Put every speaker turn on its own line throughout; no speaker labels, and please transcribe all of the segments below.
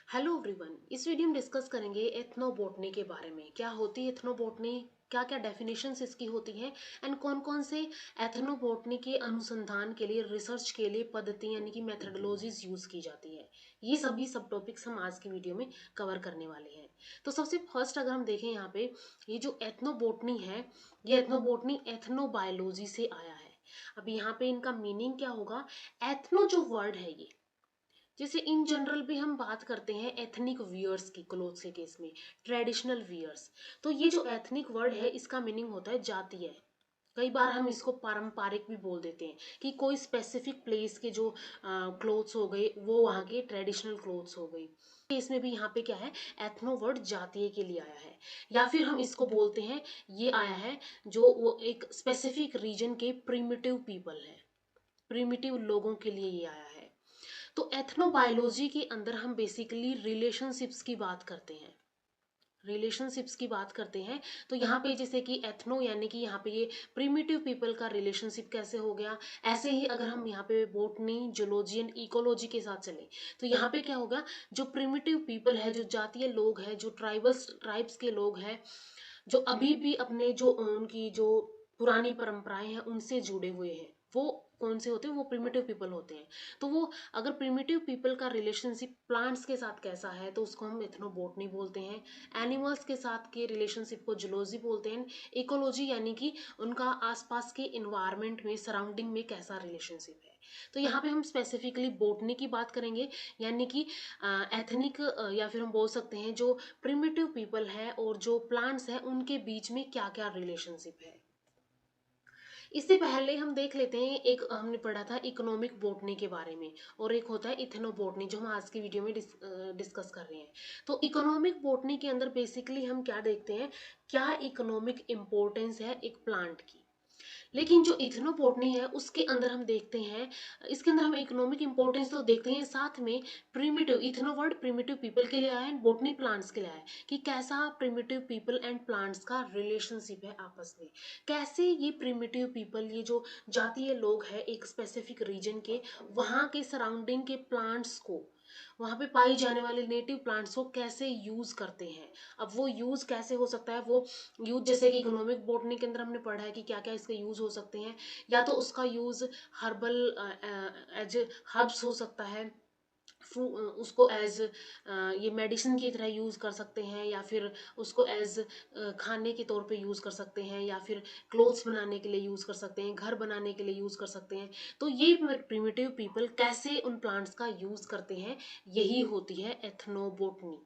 Hello everyone. इस video में discuss करेंगे एथनोबोटनी के बारे में। क्या होती है एथनोबोटनी, क्या क्या डेफिनेशंस इसकी होती हैं एंड कौन कौन से एथनोबोटनी के अनुसंधान के लिए, रिसर्च के लिए पद्धति यानी कि मेथडोलॉजीज यूज की जाती है। ये सभी सब टॉपिक्स हम आज की वीडियो में कवर करने वाले हैं। तो सबसे फर्स्ट अगर हम देखें यहाँ पे, ये जो एथनोबोटनी है, ये एथनोबोटनी एथनोबायोलॉजी से आया है। अब यहाँ पे इनका मीनिंग क्या होगा? एथनो जो वर्ड है ये, जैसे इन जनरल भी हम बात करते हैं एथनिक वियर्स की, क्लोथ्स के केस में ट्रेडिशनल वियर्स। तो ये जो एथनिक वर्ड है इसका मीनिंग होता है जातीय। कई बार हम इसको पारंपरिक भी बोल देते हैं कि कोई स्पेसिफिक प्लेस के जो क्लोथ्स हो गए वो वहाँ के ट्रेडिशनल क्लोथ्स हो गई। इसमें भी यहाँ पे क्या है, एथनो वर्ड जातीय के लिए आया है। या फिर हम इसको बोलते हैं, ये आया है जो वो एक स्पेसिफिक रीजन के प्रिमिटिव पीपल है, प्रिमिटिव लोगों के लिए ये आया है। तो एथनोबायोलॉजी के अंदर हम बेसिकली रिलेशनशिप्स की बात करते हैं, रिलेशनशिप्स की बात करते हैं। तो यहाँ पे जैसे कि एथनो यानी कि यहाँ पे ये प्रिमिटिव पीपल का रिलेशनशिप कैसे हो गया, ऐसे ही अगर हम यहाँ पे बोटनी, जूलॉजी एंड इकोलॉजी के साथ चले तो यहाँ पे क्या होगा, जो प्रिमिटिव पीपल है, जो जातीय लोग हैं, जो ट्राइब्स के लोग हैं, जो अभी भी अपने जो उनकी जो पुरानी परंपराएं हैं उनसे जुड़े हुए हैं, वो कौन से होते हैं? वो प्रिमिटिव पीपल होते हैं। तो वो अगर प्रिमिटिव पीपल का रिलेशनशिप प्लांट्स के साथ कैसा है तो उसको हम एथनोबोटनी बोलते हैं। एनिमल्स के साथ के रिलेशनशिप को जूलॉजी बोलते हैं। इकोलॉजी यानी कि उनका आसपास के इन्वायरमेंट में, सराउंडिंग में कैसा रिलेशनशिप है। तो यहाँ पे हम स्पेसिफिकली बोटनी की बात करेंगे, यानी कि एथनिक या फिर हम बोल सकते हैं जो प्रिमिटिव पीपल है और जो प्लांट्स है उनके बीच में क्या क्या रिलेशनशिप है। इससे पहले हम देख लेते हैं, एक हमने पढ़ा था इकोनॉमिक बोटनी के बारे में, और एक होता है इथेनोबोटनी जो हम आज की वीडियो में डिस्कस कर रहे हैं। तो इकोनॉमिक बोटनी के अंदर बेसिकली हम क्या देखते हैं, क्या इकोनॉमिक इम्पोर्टेंस है एक प्लांट की। लेकिन जो इथनोबोटनी है उसके अंदर हम देखते हैं, इसके अंदर हम इकोनॉमिक इंपॉर्टेंस तो देखते हैं, साथ में primitive, ethno word primitive people के लिए आया है, बोटनी प्लांट्स के लिए आया है कि कैसा प्रिमिटिव पीपल एंड प्लांट्स का रिलेशनशिप है आपस में। कैसे ये प्रिमिटिव पीपल, ये जो जातीय लोग हैं एक स्पेसिफिक रीजन के, वहाँ के सराउंडिंग के प्लांट्स को, वहां पे पाई जाने वाले नेटिव प्लांट्स को कैसे यूज करते हैं। अब वो यूज कैसे हो सकता है, वो यूज जैसे कि इकोनॉमिक बॉटनी के अंदर हमने पढ़ा है कि क्या क्या इसके यूज हो सकते हैं। या तो उसका यूज हर्बल एज हर्ब्स हो सकता है, उसको एज ये मेडिसिन की तरह यूज कर सकते हैं, या फिर उसको एज खाने के तौर पे यूज कर सकते हैं, या फिर क्लोथ्स बनाने के लिए यूज कर सकते हैं, घर बनाने के लिए यूज कर सकते हैं। तो ये प्रिमिटिव पीपल कैसे उन प्लांट्स का यूज करते हैं, यही होती है एथनोबोटनी।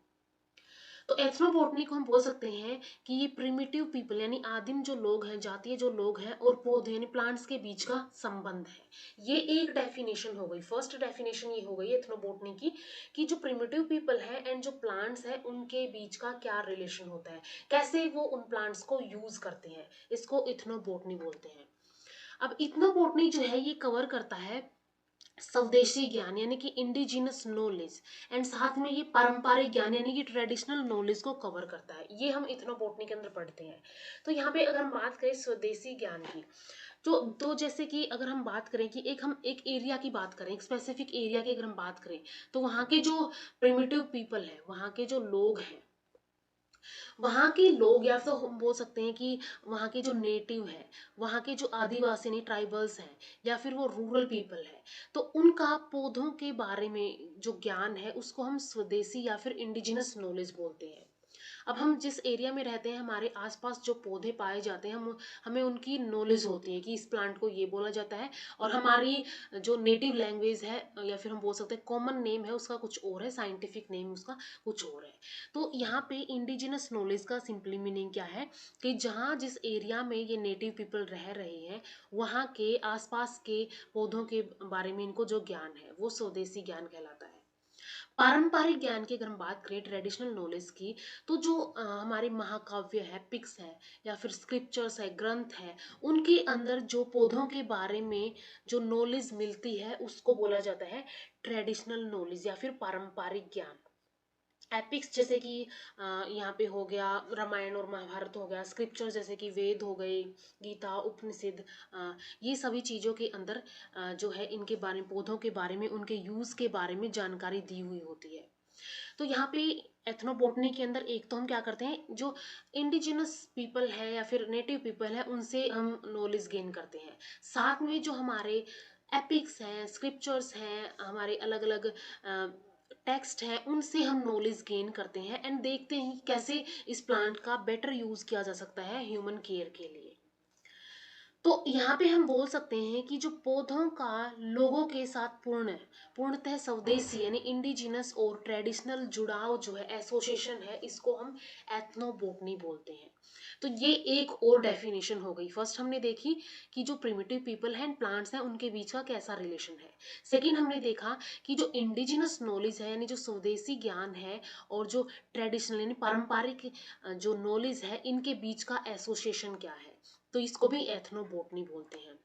तो एथनोबोटनी को हम बोल सकते हैं कि ये प्रिमिटिव पीपल यानी आदिम जो लोग हैं, जातीय जो लोग हैं और पौधे यानी प्लांट्स के बीच का संबंध है। ये एक डेफिनेशन हो गई, फर्स्ट डेफिनेशन ये हो गई एथनोबोटनी की, कि जो प्रिमिटिव पीपल है एंड जो प्लांट्स है उनके बीच का क्या रिलेशन होता है, कैसे वो उन प्लांट्स को यूज करते हैं, इसको इथनोबोटनी बोलते हैं। अब इथनोबोटनी जो है ये कवर करता है स्वदेशी ज्ञान यानी कि इंडिजिनस नॉलेज, एंड साथ में ये पारंपरिक ज्ञान यानी कि ट्रेडिशनल नॉलेज को कवर करता है। ये हम इथनोबोटनी के अंदर पढ़ते हैं। तो यहाँ पे अगर हम बात करें स्वदेशी ज्ञान की, तो जैसे कि अगर हम बात करें कि हम एक एरिया की बात करें, एक स्पेसिफिक एरिया की अगर हम बात करें, तो वहाँ के जो प्रिमिटिव पीपल है, वहाँ के जो लोग हैं, वहाँ के लोग, या तो हम बोल सकते हैं कि वहाँ के जो नेटिव है, वहाँ के जो आदिवासी नहीं ट्राइबल्स हैं, या फिर वो रूरल पीपल है, तो उनका पौधों के बारे में जो ज्ञान है उसको हम स्वदेशी या फिर इंडिजिनस नॉलेज बोलते हैं। अब हम जिस एरिया में रहते हैं, हमारे आसपास जो पौधे पाए जाते हैं, हम हमें उनकी नॉलेज होती है कि इस प्लांट को ये बोला जाता है, और हमारी जो नेटिव लैंग्वेज है या फिर हम बोल सकते हैं कॉमन नेम है उसका कुछ और है, साइंटिफिक नेम उसका कुछ और है। तो यहाँ पे इंडिजिनस नॉलेज का सिंपली मीनिंग क्या है कि जहाँ जिस एरिया में ये नेटिव पीपल रह रहे हैं, वहाँ के आसपास के पौधों के बारे में इनको जो ज्ञान है वो स्वदेशी ज्ञान कहलाता है। पारंपरिक ज्ञान की अगर हम बात करें, ट्रेडिशनल नॉलेज की, तो जो हमारे महाकाव्य है, पिक्स है, या फिर स्क्रिप्चर्स है, ग्रंथ है, उनके अंदर जो पौधों के बारे में जो नॉलेज मिलती है उसको बोला जाता है ट्रेडिशनल नॉलेज या फिर पारंपरिक ज्ञान। एपिक्स जैसे कि यहाँ पे हो गया रामायण और महाभारत हो गया, स्क्रिप्चर जैसे कि वेद हो गए, गीता, उपनिषद, ये सभी चीज़ों के अंदर जो है इनके बारे में, पौधों के बारे में, उनके यूज़ के बारे में जानकारी दी हुई होती है। तो यहाँ पे एथनोबोटनी के अंदर एक तो हम क्या करते हैं, जो इंडिजिनस पीपल है या फिर नेटिव पीपल है उनसे हम नॉलेज गेन करते हैं। साथ में जो हमारे एपिक्स हैं, स्क्रिप्चर्स हैं, हमारे अलग अलग टेक्स्ट है, उनसे हम नॉलेज गेन करते हैं एंड देखते हैं कि कैसे इस प्लांट का बेटर यूज किया जा सकता है ह्यूमन केयर के लिए। तो यहाँ पे हम बोल सकते हैं कि जो पौधों का लोगों के साथ पूर्णतः स्वदेशी यानी इंडिजिनस और ट्रेडिशनल जुड़ाव जो है, एसोसिएशन है, इसको हम एथनोबोटनी बोलते हैं। तो ये एक और डेफिनेशन हो गई। फर्स्ट हमने देखी कि जो प्रिमिटिव पीपल हैं, प्लांट्स हैं, उनके बीच का कैसा रिलेशन है। सेकेंड हमने देखा कि जो इंडिजिनस नॉलेज है यानी जो स्वदेशी ज्ञान है और जो ट्रेडिशनल यानी पारंपरिक जो नॉलेज है, इनके बीच का एसोसिएशन क्या है, तो इसको भी एथनोबोटनी बोलते हैं।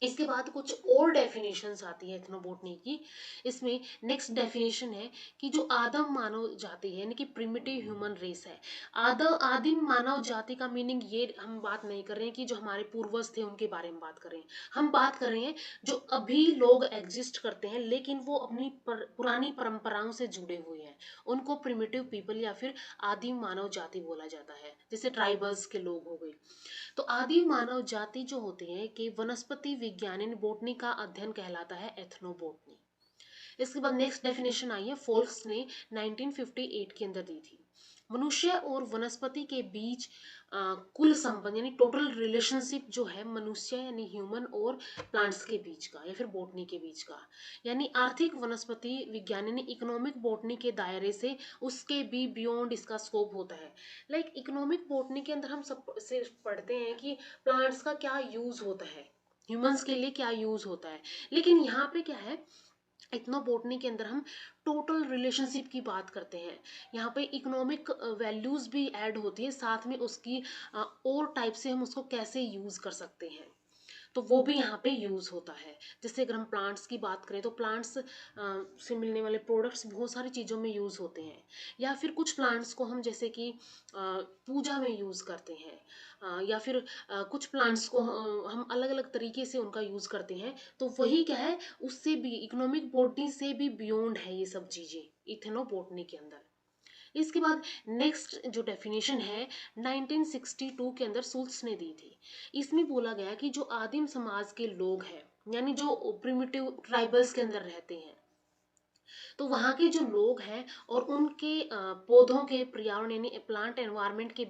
इसके बाद कुछ और डेफिनेशंस आती है एथनोबोटनी की। इसमें नेक्स्ट डेफिनेशन है कि जो आदिम मानव जाति है यानी कि प्रिमिटिव ह्यूमन रेस है। आदिम मानव जाति का मीनिंग ये हम बात नहीं कर रहे हैं कि जो हमारे पूर्वज थे उनके बारे में बात कर रहे हैं। हम बात कर रहे हैं जो अभी लोग एग्जिस्ट करते हैं लेकिन वो अपनी पुरानी परंपराओं से जुड़े हुए हैं, उनको प्रिमिटिव पीपल या फिर आदिम मानव जाति बोला जाता है, जैसे ट्राइबल्स के लोग हो गए। तो आदि मानव जाति जो होते हैं कि वनस्पति विज्ञान यानी बोटनी का अध्ययन कहलाता है एथनोबोटनी। इसके बाद नेक्स्ट डेफिनेशन आई है, फोल्क्स ने 1958 के अंदर दी थी। मनुष्य और वनस्पति के बीच कुल संबंध यानी टोटल रिलेशनशिप जो है मनुष्य यानी ह्यूमन और प्लांट्स के बीच का या फिर बोटनी के बीच का, यानी आर्थिक वनस्पति विज्ञान यानी इकोनॉमिक बोटनी के दायरे से उसके भी बियॉन्ड इसका स्कोप होता है। लाइक इकोनॉमिक बोटनी के अंदर हम सब सिर्फ पढ़ते हैं कि प्लांट्स का क्या यूज होता है, ह्यूमंस के लिए क्या यूज होता है, लेकिन यहाँ पे क्या है, इथनोबोटनी के अंदर हम टोटल रिलेशनशिप की बात करते हैं। यहाँ पे इकोनॉमिक वैल्यूज भी ऐड होती है, साथ में उसकी और टाइप से हम उसको कैसे यूज कर सकते हैं, तो वो भी यहाँ पे यूज होता है। जैसे अगर हम प्लांट्स की बात करें तो प्लांट्स से मिलने वाले प्रोडक्ट्स बहुत सारी चीज़ों में यूज होते हैं, या फिर कुछ प्लांट्स को हम जैसे कि पूजा में यूज करते हैं, या फिर कुछ प्लांट्स को हम अलग अलग तरीके से उनका यूज करते हैं। तो वही क्या है, उससे भी इकोनॉमिक बॉटनी से भी बियॉन्ड है ये सब चीजें इथेनोबोटनी के अंदर। इसके बाद नेक्स्ट जो डेफिनेशन है 1962 के अंदर सुल्स ने दी थी। इसमें बोला गया कि जो आदिम समाज के लोग हैं यानी जो प्रिमिटिव ट्राइबल्स के अंदर रहते हैं, तो वहाँ के जो लोग हैं और उनके पौधों के पर्यावरण यानी प्लांट एनवायरनमेंट के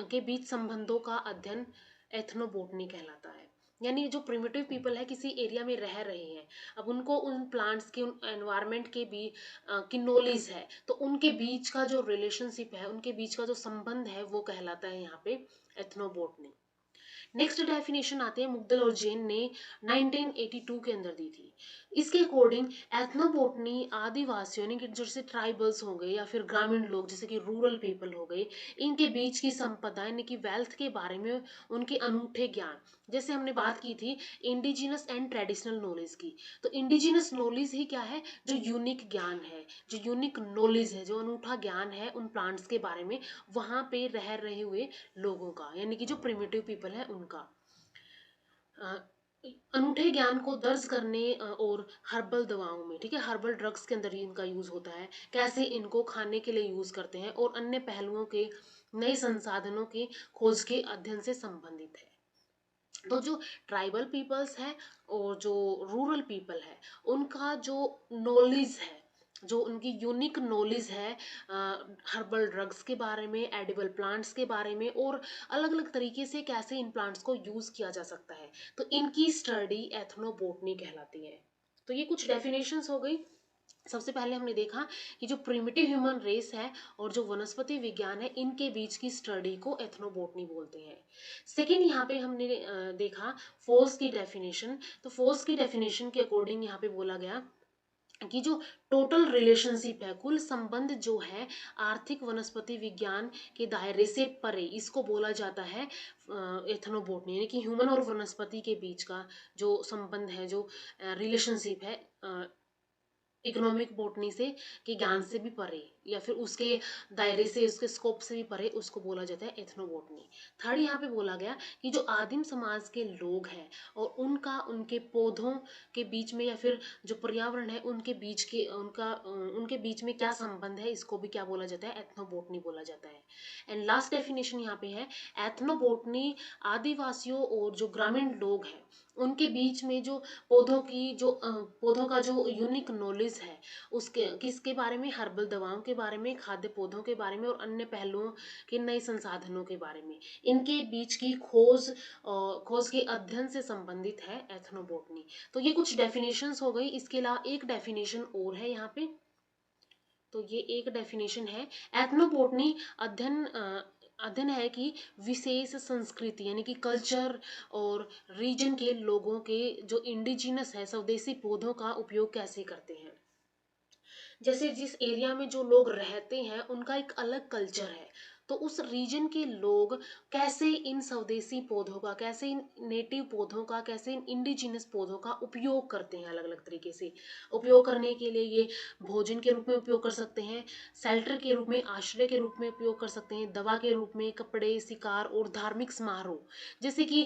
के बीच संबंधों का अध्ययन एथनोबोटनी कहलाता है। यानी जो प्रिमिटिव पीपल है किसी एरिया में रह रहे हैं, अब उनको उन प्लांट्स के उन एनवायरनमेंट के भी की नॉलेज है, तो उनके बीच का जो रिलेशनशिप है, उनके बीच का जो संबंध है, वो कहलाता है यहाँ पे एथनोबोटनी। नेक्स्ट डेफिनेशन आते हैं मुग्धल और जैन ने 1982 के अंदर दी थी। इसके अकॉर्डिंग एथनोबोटनी आदिवासियों यानी कि जैसे ट्राइबल्स हो गए या फिर ग्रामीण लोग जैसे कि रूरल पीपल हो गए, इनके बीच की संपदा यानी कि वेल्थ के बारे में उनके अनूठे ज्ञान, जैसे हमने बात की थी इंडिजिनस एंड ट्रेडिशनल नॉलेज की, तो इंडिजिनस नॉलेज ही क्या है, जो यूनिक ज्ञान है, जो यूनिक नॉलेज है, जो अनूठा ज्ञान है उन प्लांट्स के बारे में वहां पे रह रहे हुए लोगों का, यानी कि जो प्रिमिटिव पीपल है उनका अनूठे ज्ञान को दर्ज करने और हर्बल दवाओं में, ठीक है, हर्बल ड्रग्स के अंदर इनका यूज होता है, कैसे इनको खाने के लिए यूज करते हैं और अन्य पहलुओं के नए संसाधनों की खोज के अध्ययन से संबंधित है। तो जो ट्राइबल पीपल्स है और जो रूरल पीपल है, उनका जो नॉलेज है, जो उनकी यूनिक नॉलेज है हर्बल ड्रग्स के बारे में, एडिबल प्लांट्स के बारे में और अलग अलग तरीके से कैसे इन प्लांट्स को यूज किया जा सकता है, तो इनकी स्टडी एथनोबोटनी कहलाती है। तो ये कुछ डेफिनेशंस हो गई। सबसे पहले हमने देखा कि जो प्रिमिटिव ह्यूमन रेस है और जो वनस्पति विज्ञान है, इनके बीच की स्टडी को एथनोबोटनी बोलते हैं। सेकेंड यहाँ पे हमने देखा फोर्स की डेफिनेशन। तो फोर्स की डेफिनेशन के अकॉर्डिंग यहाँ पे बोला गया कि जो टोटल रिलेशनशिप है, कुल संबंध जो है आर्थिक वनस्पति विज्ञान के दायरे से परे, इसको बोला जाता है एथनोबोटनी, यानी कि ह्यूमन और वनस्पति के बीच का जो संबंध है, जो रिलेशनशिप है इकोनॉमिक बॉटनी से के ज्ञान से भी परे या फिर उसके दायरे से, उसके स्कोप से भी परे, उसको बोला जाता है एथनोबॉटनी। थर्ड यहाँ पे बोला गया कि जो आदिम समाज के लोग हैं और उनका उनके पौधों के बीच में या फिर जो पर्यावरण है उनके बीच के उनके बीच में क्या संबंध है, इसको भी क्या बोला जाता है, एथनोबॉटनी बोला जाता है। एंड लास्ट डेफिनेशन यहाँ पे है, एथनोबॉटनी आदिवासियों और जो ग्रामीण लोग हैं उनके बीच में जो पौधों का जो यूनिक नॉलेज है, उसके किसके बारे में, हर्बल दवाओं के बारे में, खाद्य पौधों के बारे में और अन्य पहलुओं के नए संसाधनों के बारे में, इनके बीच की खोज के अध्ययन से संबंधित है एथनोबॉटनी। तो ये कुछ डेफिनेशंस हो गई। इसके अलावा एक डेफिनेशन और है यहाँ पे, तो ये एक डेफिनेशन है, एथनोबॉटनी अध्ययन है कि विशेष संस्कृति यानी कि कल्चर और रीजन के लोगों के जो इंडिजिनस है स्वदेशी पौधों का उपयोग कैसे करते हैं। जैसे जिस एरिया में जो लोग रहते हैं उनका एक अलग कल्चर है, तो उस रीजन के लोग कैसे इन स्वदेशी पौधों का, कैसे इन नेटिव पौधों का, कैसे इन इंडिजिनस पौधों का उपयोग करते हैं, अलग अलग तरीके से उपयोग करने के लिए ये भोजन के रूप में उपयोग कर सकते हैं, शेल्टर के रूप में, आश्रय के रूप में उपयोग कर सकते हैं, दवा के रूप में, कपड़े, शिकार और धार्मिक समारोह जैसे कि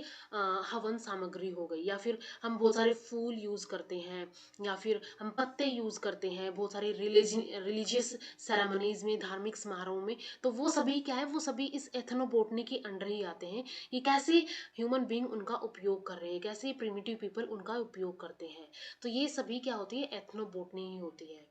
हवन सामग्री हो गई, या फिर हम बहुत सारे फूल यूज करते हैं, या फिर हम पत्ते यूज करते हैं बहुत सारे रिलीजियस सेरेमनीज में, धार्मिक समारोह में, तो वो सभी क्या है, वो सभी इस एथनोबॉटनी के अंडर ही आते हैं कि कैसे ह्यूमन बीइंग उनका उपयोग कर रहे हैं, कैसे प्रिमिटिव पीपल उनका उपयोग करते हैं। तो ये सभी क्या होती है, एथनोबॉटनी ही होती है।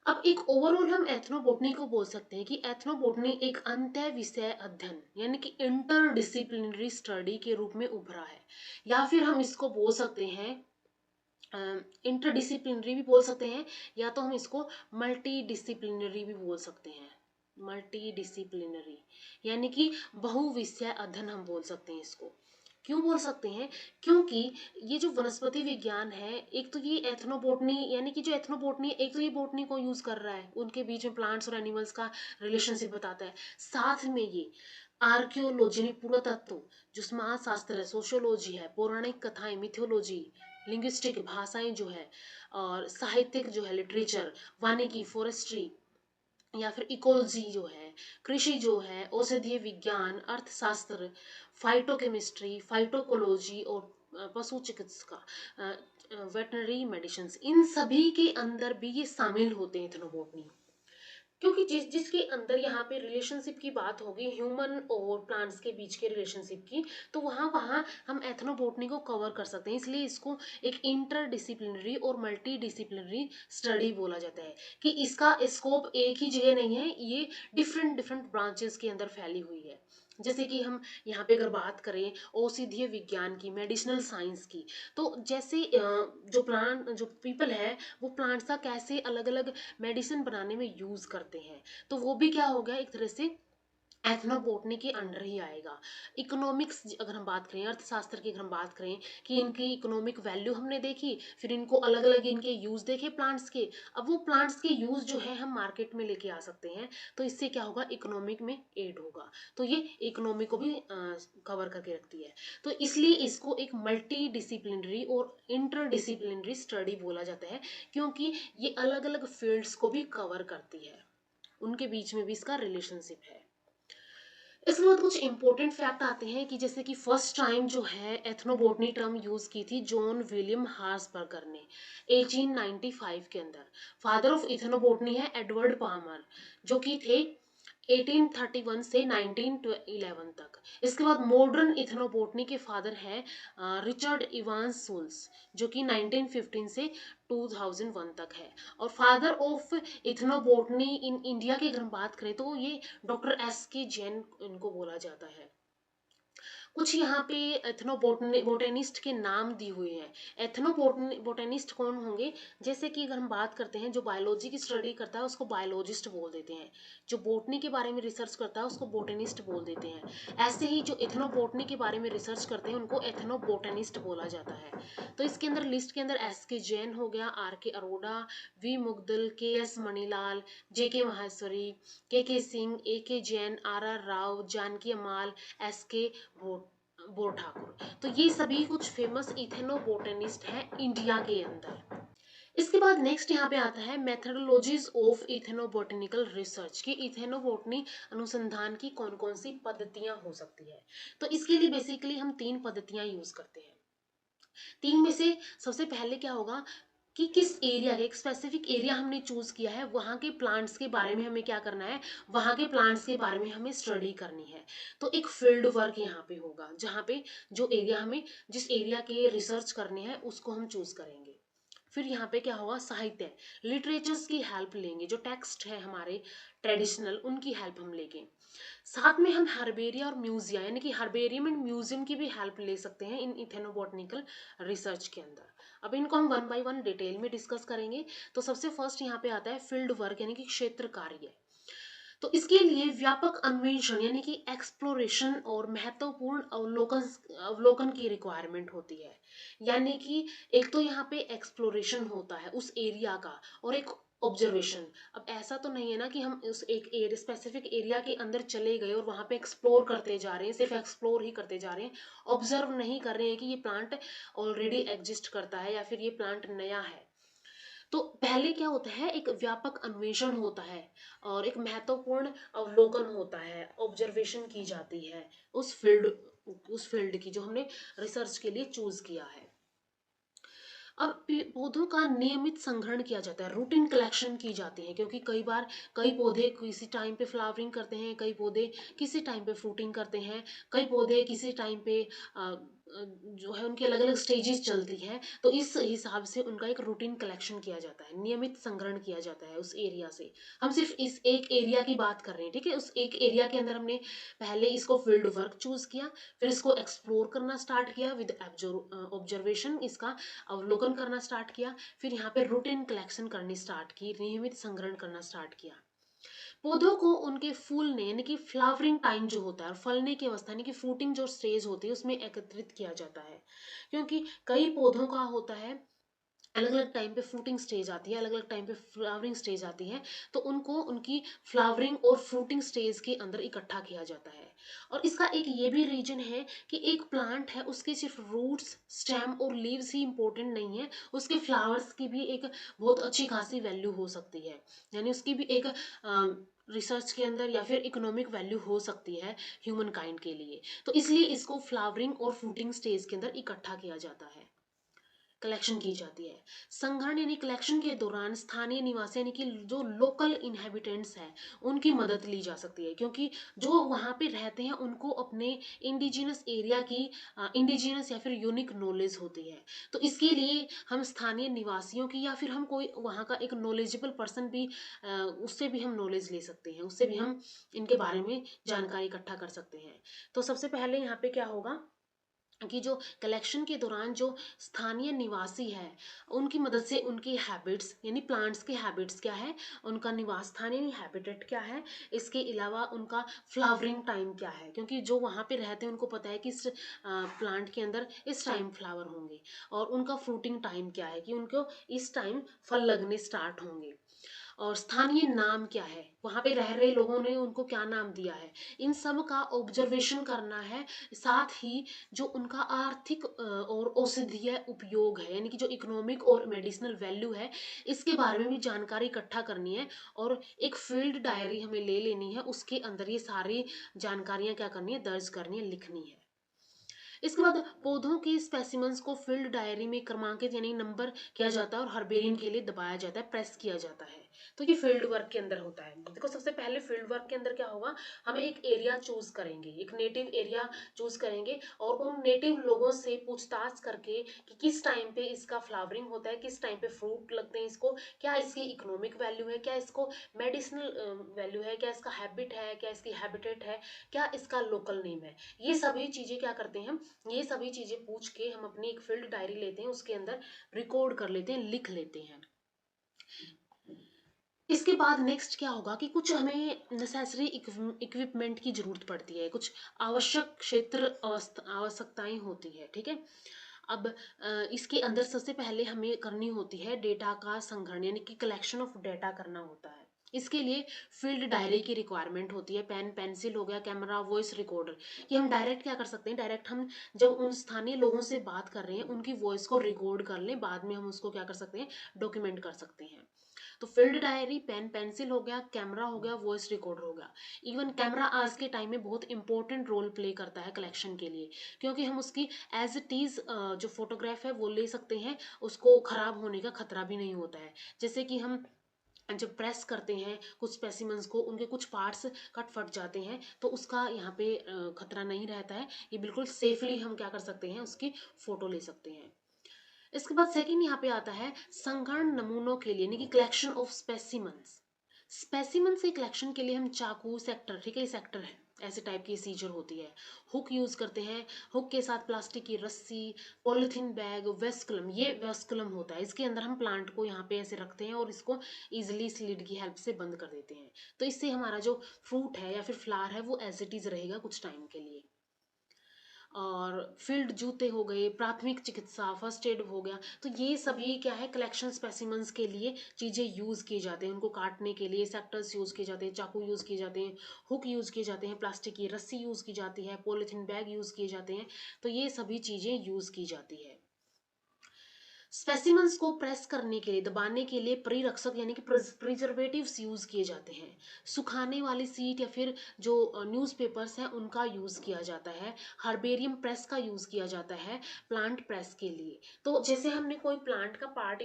अब एक ओवरऑल हम एथनोबॉटनी को बोल सकते हैं कि एथनोबॉटनी एक अंतः विषय अध्ययन यानी कि इंटरडिसिप्लिनरी स्टडी के रूप में उभरा है, या फिर हम इसको बोल सकते हैं इंटरडिसिप्लिनरी भी बोल सकते हैं, या तो हम इसको मल्टी डिसिप्लिनरी भी बोल सकते हैं। मल्टी डिसिप्लिनरी यानी कि बहुविषय अध्ययन हम बोल सकते हैं इसको। क्यों बोल सकते हैं, क्योंकि ये जो वनस्पति विज्ञान है, एक तो ये एथनोबॉटनी यानी कि जो एथनोबॉटनी एक तो ये बॉटनी को यूज कर रहा है, उनके बीच में प्लांट्स और एनिमल्स का रिलेशनशिप बताता है, साथ में ये आर्कियोलॉजी यानी पुरातत्व, जो समाज शास्त्र है, सोशियोलॉजी है, पौराणिक कथाएं, मिथोलॉजी, लिंग्विस्टिक भाषाएं जो है, और साहित्यिक जो है, लिटरेचर, वानिकी, फॉरेस्ट्री, या फिर इकोलॉजी जो है, कृषि जो है, औषधीय विज्ञान, अर्थशास्त्र, फाइटोकेमिस्ट्री, फाइटोकोलॉजी और पशु चिकित्सा, वेटनरी मेडिसिन, इन सभी के अंदर भी ये शामिल होते हैं एथनोबॉटनी। क्योंकि जिसके अंदर यहाँ पे रिलेशनशिप की बात होगी, ह्यूमन और प्लांट्स के बीच के रिलेशनशिप की, तो वहाँ वहाँ हम एथनोबॉटनी को कवर कर सकते हैं, इसलिए इसको एक इंटर डिसिप्लिनरी और मल्टी डिसिप्लिनरी स्टडी बोला जाता है कि इसका स्कोप एक ही जगह नहीं है, ये डिफरेंट डिफरेंट ब्रांचेस के अंदर फैली हुई है। जैसे कि हम यहाँ पे अगर बात करें औषधीय विज्ञान की, मेडिसिनल साइंस की, तो जैसे जो पीपल है वो प्लांट्स का कैसे अलग अलग मेडिसिन बनाने में यूज करते हैं, तो वो भी क्या हो गया, एक तरह से एथनोबॉटनी के अंडर ही आएगा। इकोनॉमिक्स अगर हम बात करें, अर्थशास्त्र की अगर हम बात करें कि इनकी इकोनॉमिक वैल्यू हमने देखी, फिर इनको अलग अलग इनके यूज देखे प्लांट्स के, अब वो प्लांट्स के यूज जो है हम मार्केट में लेके आ सकते हैं, तो इससे क्या होगा, इकोनॉमिक में एड होगा, तो ये इकोनॉमी को भी कवर करके रखती है। तो इसलिए इसको एक मल्टी डिसिप्लिनरी और इंटर डिसिप्लिनरी स्टडी बोला जाता है, क्योंकि ये अलग अलग फील्ड्स को भी कवर करती है, उनके बीच में भी इसका रिलेशनशिप है। इसके बाद कुछ इंपॉर्टेंट फैक्ट आते हैं कि जैसे कि फर्स्ट टाइम जो है एथनोबॉटनी टर्म यूज की थी जॉन विलियम हार्सबर्गर ने 1895 के अंदर। फादर ऑफ इथनोबॉटनी है एडवर्ड पामर, जो कि थे 1831 से 1911 तक। इसके बाद मॉडर्न इथनोबॉटनी के फादर है रिचर्ड इवांस सोल्स, जो कि 1915 से 2001 तक है। और फादर ऑफ इथनोबॉटनी इन इंडिया की अगर हम बात करें तो ये डॉक्टर एस के जैन इनको बोला जाता है। कुछ यहाँ पे बोटेनिस्ट के नाम दी हुई है। बोटेनिस्ट कौन होंगे, जैसे कि अगर हम बात करते हैं जो बायोलॉजी की स्टडी करता है उसको बायोलॉजिस्ट बोल देते हैं, जो बोटनी के बारे में रिसर्च करता है उसको बोटेनिस्ट बोल देते हैं, ऐसे ही जो इथनोबॉटनी के बारे में रिसर्च करते हैं उनको एथनोबोटेनिस्ट बोला जाता है। तो इसके अंदर लिस्ट के अंदर एस के जैन हो गया, आर के अरोड़ा, वी मुग्दल, के एस मणिलाल, जे के माहेश्वरी, के सिंह, ए के जैन, आर आर राव, जानकी अमाल, एस के बोर ठाकुर, तो ये सभी कुछ फेमस इथेनोबोटेनिस्ट हैं इंडिया के अंदर। इसके बाद नेक्स्ट यहाँ पे आता है मेथडोलॉजीज ऑफ इथेनोबोटेनिकल रिसर्च की इथेनोबोटनी अनुसंधान की कौन कौन सी पद्धतियां हो सकती है। तो इसके लिए बेसिकली हम तीन पद्धतियां यूज करते हैं। तीन में से सबसे पहले क्या होगा कि किस एरिया के, एक स्पेसिफिक एरिया हमने चूज किया है, वहां के प्लांट्स के बारे में हमें क्या करना है, वहां के प्लांट्स के बारे में हमें स्टडी करनी है। तो एक फील्ड वर्क यहाँ पे होगा, जहाँ पे जो एरिया हमें, जिस एरिया के रिसर्च करनी है उसको हम चूज करेंगे। फिर यहाँ पे क्या होगा, साहित्य, लिटरेचर्स की हेल्प लेंगे, जो टेक्स्ट है हमारे ट्रेडिशनल, उनकी हेल्प हम लेंगे। साथ में हम हर्बेरिया और म्यूजिया, यानी कि हर्बेरियम एंड म्यूजियम की भी हेल्प ले सकते हैं इन इथेनोबॉटनिकल रिसर्च के अंदर। अब इनको हम वन बाय वन डिटेल में डिस्कस करेंगे। तो सबसे फर्स्ट यहाँ पे आता है फील्ड वर्क, यानी कि क्षेत्र कार्य। तो इसके लिए व्यापक अन्वेषण यानी कि एक्सप्लोरेशन और महत्वपूर्ण अवलोकन अवलोकन की रिक्वायरमेंट होती है। यानी कि एक तो यहाँ पे एक्सप्लोरेशन होता है उस एरिया का, और एक ऑब्जर्वेशन। अब ऐसा तो नहीं है ना कि हम उस एक एरिया, स्पेसिफिक एरिया के अंदर चले गए और वहां पे एक्सप्लोर करते जा रहे हैं, सिर्फ एक्सप्लोर ही करते जा रहे हैं, ऑब्जर्व नहीं कर रहे हैं कि ये प्लांट ऑलरेडी एग्जिस्ट करता है या फिर ये प्लांट नया है। तो पहले क्या होता है, एक व्यापक अन्वेषण होता है और एक महत्वपूर्ण अवलोकन होता है, ऑब्जर्वेशन की जाती है उस फील्ड की जो हमने रिसर्च के लिए चूज किया है। अब पौधों का नियमित संग्रहण किया जाता है, रूटीन कलेक्शन की जाती है, क्योंकि कई बार कई पौधे किसी टाइम पे फ्लावरिंग करते हैं, कई पौधे किसी टाइम पे फ्रूटिंग करते हैं, कई पौधे किसी टाइम पे जो है उनकी अलग अलग स्टेजेस चलती हैं। तो इस हिसाब से उनका एक रूटीन कलेक्शन किया जाता है, नियमित संग्रहण किया जाता है उस एरिया से। हम सिर्फ इस एक एरिया की बात कर रहे हैं, ठीक है। उस एक एरिया के अंदर हमने पहले इसको फील्ड वर्क चूज किया, फिर इसको एक्सप्लोर करना स्टार्ट किया विद ऑब्जर्वेशन, इसका अवलोकन करना स्टार्ट किया, फिर यहाँ पे रूटीन कलेक्शन करनी स्टार्ट की, नियमित संग्रहण करना स्टार्ट किया। पौधों को उनके फूलने यानी कि फ्लावरिंग टाइम जो होता है और फलने की अवस्था यानी कि फ्रूटिंग जो स्टेज होती है उसमें एकत्रित किया जाता है। क्योंकि कई पौधों का होता है अलग अलग टाइम पे फ्रूटिंग स्टेज आती है, अलग अलग टाइम पे फ्लावरिंग स्टेज आती है। तो उनको उनकी फ्लावरिंग और फ्रूटिंग स्टेज के अंदर इकट्ठा किया जाता है। और इसका एक ये भी रीजन है कि एक प्लांट है उसके सिर्फ रूट्स, स्टेम और लीव्स ही इंपॉर्टेंट नहीं है, उसके फ्लावर्स की भी एक बहुत अच्छी खासी वैल्यू हो सकती है। यानी उसकी भी एक रिसर्च के अंदर या फिर इकोनॉमिक वैल्यू हो सकती है ह्यूमन काइंड के लिए। तो इसलिए इसको फ्लावरिंग और फ्रूटिंग स्टेज के अंदर इकट्ठा किया जाता है, कलेक्शन की जाती है। संग्रहण यानी कलेक्शन के दौरान स्थानीय निवासी यानी कि जो लोकल इनहेबिटेंट्स हैं उनकी मदद ली जा सकती है, क्योंकि जो वहाँ पे रहते हैं उनको अपने इंडिजिनस एरिया की इंडिजिनस या फिर यूनिक नॉलेज होती है। तो इसके लिए हम स्थानीय निवासियों की या फिर हम कोई वहाँ का एक नॉलेजेबल पर्सन भी उससे भी हम नॉलेज ले सकते हैं, उससे भी हम इनके बारे में जानकारी इकट्ठा कर सकते हैं। तो सबसे पहले यहाँ पे क्या होगा कि जो कलेक्शन के दौरान जो स्थानीय निवासी है उनकी मदद से उनकी हैबिट्स यानी प्लांट्स के हैबिट्स क्या है, उनका निवास स्थान यानी हैबिटेट क्या है, इसके अलावा उनका फ्लावरिंग टाइम क्या है, क्योंकि जो वहाँ पे रहते हैं उनको पता है कि इस प्लांट के अंदर इस टाइम फ्लावर होंगे, और उनका फ्रूटिंग टाइम क्या है कि उनको इस टाइम फल लगने स्टार्ट होंगे। और स्थानीय नाम क्या है, वहां पे रह रहे लोगों ने उनको क्या नाम दिया है, इन सब का ऑब्जर्वेशन करना है। साथ ही जो उनका आर्थिक और औषधीय उपयोग है यानी कि जो इकोनॉमिक और मेडिसिनल वैल्यू है, इसके बारे में भी जानकारी इकट्ठा करनी है। और एक फील्ड डायरी हमें ले लेनी है, उसके अंदर ये सारी जानकारियां क्या करनी है, दर्ज करनी है, लिखनी है। इसके बाद पौधों के स्पेसिमेंस को फील्ड डायरी में क्रमांकित यानी नंबर किया जाता है और हर्बेरियम के लिए दबाया जाता है, प्रेस किया जाता है। तो ये फील्ड वर्क के अंदर होता है। देखो सबसे पहले फील्ड वर्क के अंदर क्या होगा, हम एक एरिया चूज करेंगे, एक नेटिव एरिया चूज करेंगे और उन नेटिव लोगों से पूछताछ करके कि किस टाइम पे इसका फ्लावरिंग होता है, किस टाइम पे फ्रूट लगते हैं इसको, क्या इसकी इकोनॉमिक वैल्यू है, क्या इसको मेडिसिनल वैल्यू है, क्या इसका हैबिट है, क्या इसकी हैबिटेट है, क्या इसका लोकल नेम है। ये सभी चीजें क्या करते हैं हम, ये सभी चीजें पूछ के हम अपनी एक फील्ड डायरी लेते हैं, उसके अंदर रिकॉर्ड कर लेते हैं, लिख लेते हैं। इसके बाद नेक्स्ट क्या होगा कि कुछ हमें नेसेसरी इक्विपमेंट की जरूरत पड़ती है, कुछ आवश्यक क्षेत्र आवश्यकताएं होती है, ठीक है। अब इसके अंदर सबसे पहले हमें करनी होती है डेटा का संग्रहण यानी कि कलेक्शन ऑफ डेटा करना होता है। इसके लिए फील्ड डायरी की रिक्वायरमेंट होती है, पेन पेंसिल हो गया, कैमरा, वॉइस रिकॉर्डर। ये हम डायरेक्ट क्या कर सकते हैं, डायरेक्ट हम जब उन स्थानीय लोगों से बात कर रहे हैं उनकी वॉइस को रिकॉर्ड कर लें, बाद में हम उसको क्या कर सकते हैं, डॉक्यूमेंट कर सकते हैं। तो फील्ड डायरी, पेन पेंसिल हो गया, कैमरा हो गया, वॉइस रिकॉर्डर हो गया। इवन कैमरा आज के टाइम में बहुत इंपॉर्टेंट रोल प्ले करता है कलेक्शन के लिए, क्योंकि हम उसकी एज इट इज जो फोटोग्राफ है वो ले सकते हैं, उसको खराब होने का खतरा भी नहीं होता है। जैसे कि हम जब प्रेस करते हैं कुछ स्पेसिमेंस को, उनके कुछ पार्ट्स कट फट जाते हैं, तो उसका यहाँ पे खतरा नहीं रहता है। ये बिल्कुल सेफली हम क्या कर सकते हैं, उसकी फोटो ले सकते हैं। इसके बाद सेकंड यहाँ पे आता है संगण नमूनों के लिए, यानी कि कलेक्शन ऑफ स्पेसिमेंस। स्पेसिमेंस के कलेक्शन के लिए हम चाकू, सेक्टर, ठीक है, ये सेक्टर है, ऐसे टाइप की सीजर होती है, हुक यूज करते हैं, हुक के साथ प्लास्टिक की रस्सी, पॉलिथीन बैग, वेस्कुलम, ये वेस्कुलम होता है, इसके अंदर हम प्लांट को यहाँ पे ऐसे रखते हैं और इसको इजिली स्लिड की हेल्प से बंद कर देते हैं। तो इससे हमारा जो फ्रूट है या फिर फ्लावर है वो एज इट इज रहेगा कुछ टाइम के लिए। और फील्ड जूते हो गए, प्राथमिक चिकित्सा, फर्स्ट एड हो गया, तो ये सभी क्या है, कलेक्शन स्पेसिमेंस के लिए चीज़ें यूज़ किए जाते हैं। उनको काटने के लिए सेक्टर्स यूज़ किए जाते हैं, चाकू यूज़ किए जाते हैं, हुक यूज़ किए जाते हैं, प्लास्टिक की रस्सी यूज़ की जाती है, पॉलिथीन बैग यूज़ किए जाते हैं। तो ये सभी चीज़ें यूज़ की जाती है। स्पेसिमेंस को प्रेस करने के लिए, दबाने के लिए परिरक्षक यानी कि प्रिजर्वेटिव्स यूज किए जाते हैं। सुखाने वाली सीट या फिर जो न्यूज़पेपर्स हैं उनका यूज किया जाता है। हर्बेरियम प्रेस का यूज किया जाता है प्लांट प्रेस के लिए। तो जैसे हमने कोई प्लांट का पार्ट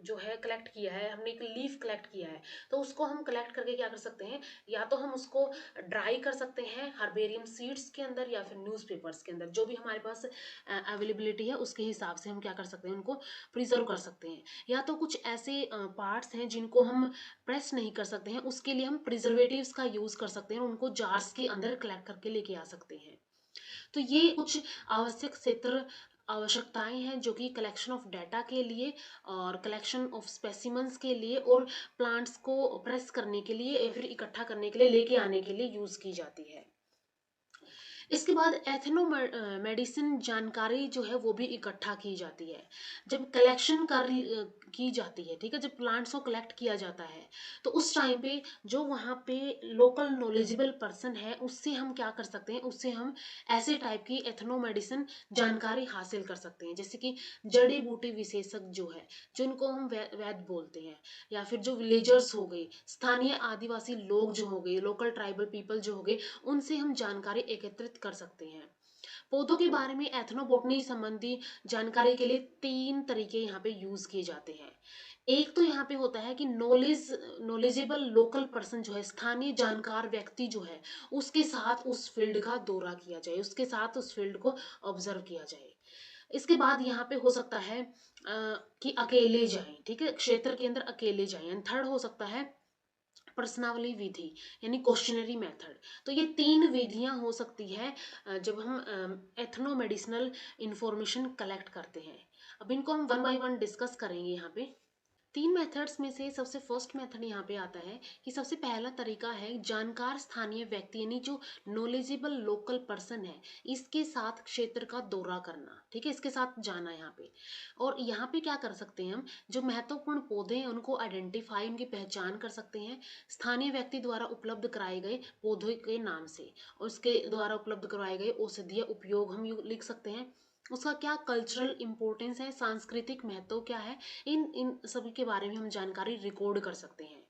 जो है कलेक्ट किया है, हमने एक लीफ कलेक्ट किया है, तो उसको हम कलेक्ट करके क्या कर सकते हैं, या तो हम उसको ड्राई कर सकते हैं हर्बेरियम सीड्स के अंदर या फिर न्यूज़पेपर्स के अंदर, जो भी हमारे पास अवेलेबिलिटी है उसके हिसाब से हम क्या कर सकते हैं, उनको प्रिजर्व कर सकते हैं। या तो कुछ ऐसे पार्ट्स हैं जिनको हम प्रेस नहीं कर सकते हैं, उसके लिए हम प्रिजर्वेटिव्स का यूज कर सकते हैं, उनको जार्स के अंदर कलेक्ट करके लेके आ सकते हैं। तो ये कुछ आवश्यक क्षेत्र आवश्यकताएं हैं जो कि कलेक्शन ऑफ डाटा के लिए और कलेक्शन ऑफ स्पेसिमेंस के लिए और प्लांट्स को प्रेस करने के लिए या फिर इकट्ठा करने के लिए, लेके आने के लिए यूज की जाती है। इसके बाद एथनो मेडिसिन जानकारी जो है वो भी इकट्ठा की जाती है। जब कलेक्शन की जाती है, ठीक है, जब प्लांट्स को कलेक्ट किया जाता है, तो उस टाइम पे जो वहाँ पे लोकल नॉलेजेबल पर्सन है उससे हम क्या कर सकते हैं, उससे हम ऐसे टाइप की एथनो मेडिसिन जानकारी हासिल कर सकते हैं। जैसे कि जड़ी बूटी विशेषज्ञ जो है, जिनको हम वैद्य बोलते हैं, या फिर जो विलेजर्स हो गए, स्थानीय आदिवासी लोग जो हो गए, लोकल ट्राइबल पीपल जो हो गए, उनसे हम जानकारी एकत्रित कर सकते हैं। पौधों के बारे में एथनोबॉटनी संबंधी जानकारी के लिए तीन तरीके यहाँ पे यूज किए जाते हैं। एक तो यहाँ पे होता है कि नॉलेजेबल लोकल पर्सन जो है, स्थानीय जानकार व्यक्ति जो है, उसके साथ उस फील्ड का दौरा किया जाए, उसके साथ उस फील्ड को ऑब्जर्व किया जाए। इसके बाद यहाँ पे हो सकता है कि अकेले जाएं, ठीक है, क्षेत्र के अंदर अकेले जाएं। एंड थर्ड हो सकता है प्रश्नावली विधि, यानी क्वेश्चनरी मेथड। तो ये तीन विधियां हो सकती है जब हम एथनो मेडिसिनल इंफॉर्मेशन कलेक्ट करते हैं। अब इनको हम वन बाय वन डिस्कस करेंगे यहाँ पे। तीन मेथड्स में से सबसे फर्स्ट मेथड यहाँ पे आता है कि सबसे पहला तरीका है जानकार स्थानीय व्यक्ति, यानी जो नॉलेजेबल लोकल पर्सन है, इसके साथ क्षेत्र का दौरा करना, ठीक है, इसके साथ जाना यहाँ पे। और यहाँ पे क्या कर सकते हैं हम, जो महत्वपूर्ण पौधे हैं उनको आइडेंटिफाई, उनकी पहचान कर सकते हैं स्थानीय व्यक्ति द्वारा उपलब्ध कराए गए पौधों के नाम से, और उसके द्वारा उपलब्ध करवाए गए औषधीय उपयोग हम लिख सकते हैं। उसका क्या कल्चरल इंपॉर्टेंस है, सांस्कृतिक महत्व क्या है, इन इन सभी के बारे में हम जानकारी रिकॉर्ड कर सकते हैं।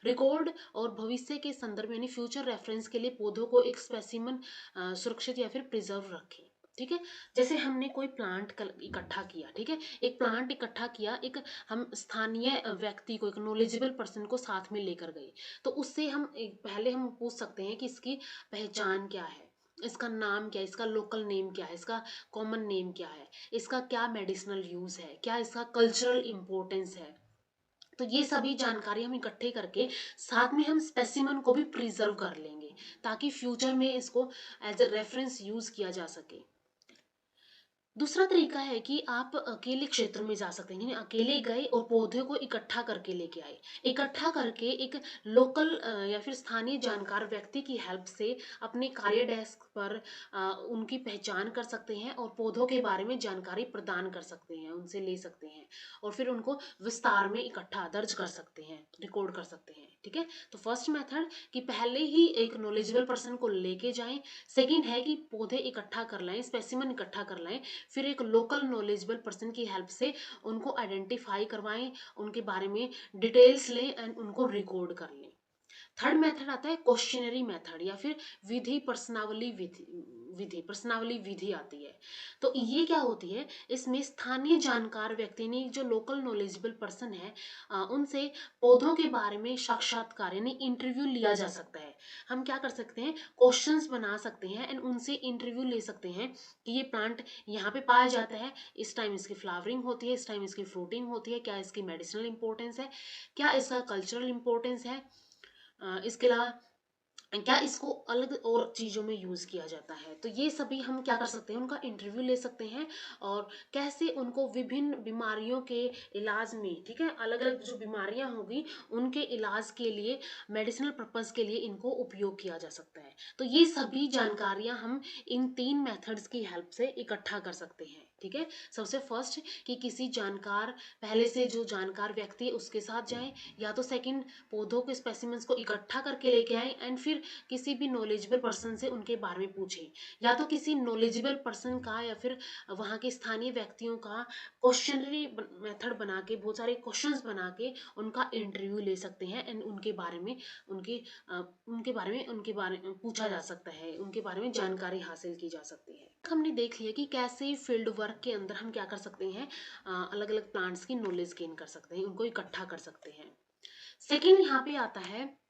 रिकॉर्ड और भविष्य के संदर्भ यानी फ्यूचर रेफरेंस के लिए पौधों को एक स्पेसिमन सुरक्षित या फिर प्रिजर्व रखें। ठीक है, जैसे हमने कोई प्लांट इकट्ठा किया, ठीक है, एक प्लांट इकट्ठा किया, एक हम स्थानीय व्यक्ति को, एक नॉलेजेबल पर्सन को साथ में लेकर गए, तो उससे हम पहले हम पूछ सकते हैं कि इसकी पहचान क्या है, इसका नाम क्या है, इसका लोकल नेम क्या है, इसका कॉमन नेम क्या है, इसका क्या मेडिसिनल यूज है, क्या इसका कल्चरल इंपॉर्टेंस है। तो ये सभी जानकारी हम इकट्ठे करके साथ में हम स्पेसिमन को भी प्रिजर्व कर लेंगे, ताकि फ्यूचर में इसको एज ए रेफरेंस यूज किया जा सके। दूसरा तरीका है कि आप अकेले क्षेत्र में जा सकते हैं, यानी अकेले गए और पौधे को इकट्ठा करके लेके आए। इकट्ठा करके एक लोकल या फिर स्थानीय जानकार व्यक्ति की हेल्प से अपने कार्य डेस्क पर उनकी पहचान कर सकते हैं और पौधों के बारे में जानकारी प्रदान कर सकते हैं, उनसे ले सकते हैं और फिर उनको विस्तार में इकट्ठा दर्ज कर सकते हैं, रिकॉर्ड कर सकते हैं। ठीक है, तो फर्स्ट मेथड कि पहले ही एक नॉलेजेबल पर्सन को लेके जाएं। सेकंड है कि पौधे इकट्ठा कर लाएं, स्पेसिमन इकट्ठा कर लाएं, फिर एक लोकल नॉलेजेबल पर्सन की हेल्प से उनको आइडेंटिफाई करवाएं, उनके बारे में डिटेल्स लें एंड उनको रिकॉर्ड कर लें। थर्ड मेथड आता है क्वेश्चनरी मेथड या फिर विधि प्रश्नावली विधि आती है। तो ये क्या होती है, इसमें स्थानीय जानकार व्यक्ति ने जो लोकल नॉलेजेबल पर्सन है उनसे पौधों के बारे में साक्षात्कार यानी इंटरव्यू लिया जा सकता है। हम क्या कर सकते हैं, क्वेश्चंस बना सकते हैं एंड उनसे इंटरव्यू ले सकते हैं कि ये प्लांट यहाँ पे पाया जाता है, इस टाइम इसकी फ्लावरिंग होती है, इस टाइम इसकी फ्रूटिंग होती है, क्या इसकी मेडिसिनल इंपॉर्टेंस है, क्या इसका कल्चरल इंपॉर्टेंस है, इसके अलावा क्या इसको अलग और चीज़ों में यूज़ किया जाता है। तो ये सभी हम क्या कर सकते हैं, उनका इंटरव्यू ले सकते हैं और कैसे उनको विभिन्न बीमारियों के इलाज में, ठीक है, अलग अलग जो बीमारियां होगी उनके इलाज के लिए मेडिसिनल पर्पस के लिए इनको उपयोग किया जा सकता है। तो ये सभी जानकारियां हम इन तीन मेथड्स की हेल्प से इकट्ठा कर सकते हैं। ठीक है, सबसे फर्स्ट कि किसी जानकार, पहले से जो जानकार व्यक्ति है उसके साथ जाएं, या तो सेकंड पौधों के स्पेसिमेंस को इकट्ठा करके लेके आए एंड फिर किसी भी नॉलेजेबल पर्सन से उनके बारे में पूछें, या तो किसी नॉलेजेबल पर्सन का या फिर वहाँ के स्थानीय व्यक्तियों का क्वेश्चनरी मेथड बना के, बहुत सारे क्वेश्चंस बना के उनका इंटरव्यू ले सकते हैं एंड उनके बारे में उनके बारे में पूछा जा सकता है, उनके बारे में जानकारी हासिल की जा सकती है। हमने देख लिया कि कैसे फील्ड वर्क के अंदर हम क्या कर सकते हैं, अलग अलग प्लांट्स की नॉलेज गेन कर सकते हैं, उनको इकट्ठा कर सकते हैं। सेकेंड यहाँ पे आता है